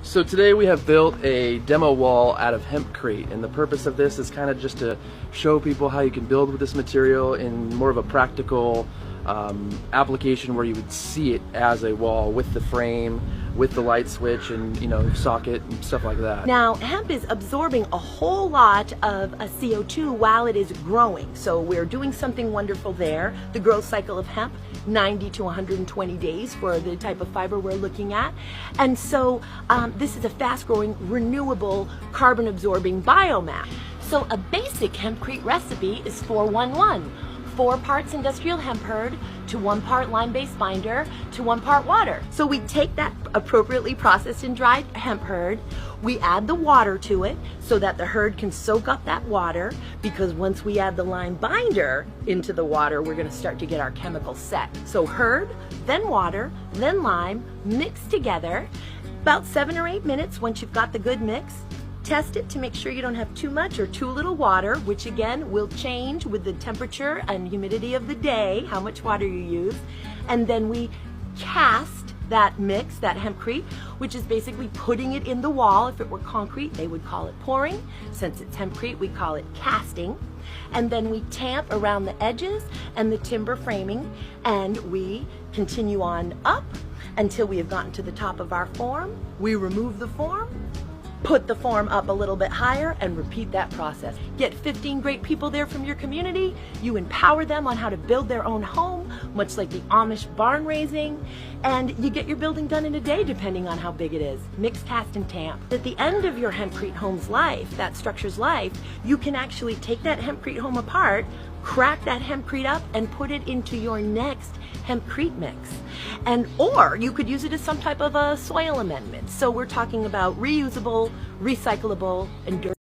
So today we have built a demo wall out of hempcrete, and the purpose of this is kind of just to show people how you can build with this material in more of a practical application where you would see it as a wall with the frame, with the light switch and socket and stuff like that. Now hemp is absorbing a whole lot of CO2 while it is growing, so we're doing something wonderful there. The growth cycle of hemp, 90 to 120 days for the type of fiber we're looking at, and so this is a fast-growing, renewable, carbon-absorbing biomass. So a basic hempcrete recipe is 4-1-1. 4 parts industrial hemp hurd to 1 part lime-based binder to 1 part water. So we take that appropriately processed and dried hemp hurd, we add the water to it so that the hurd can soak up that water, because once we add the lime binder into the water, we're going to start to get our chemical set. So hurd, then water, then lime, mixed together. About 7 or 8 minutes once you've got the good mix. Test it to make sure you don't have too much or too little water, which again will change with the temperature and humidity of the day, how much water you use. And then we cast that mix, that hempcrete, which is basically putting it in the wall. If it were concrete, they would call it pouring. Since it's hempcrete, we call it casting. And then we tamp around the edges and the timber framing, and we continue on up until we have gotten to the top of our form. We remove the form, put the form up a little bit higher, and repeat that process. Get 15 great people there from your community. You empower them on how to build their own home, much like the Amish barn raising, and you get your building done in a day depending on how big it is. Mix, cast, and tamp. At the end of your hempcrete home's life, that structure's life, you can actually take that hempcrete home apart, crack that hempcrete up, and put it into your next hempcrete mix. Or you could use it as some type of a soil amendment. So we're talking about reusable, recyclable, and durable.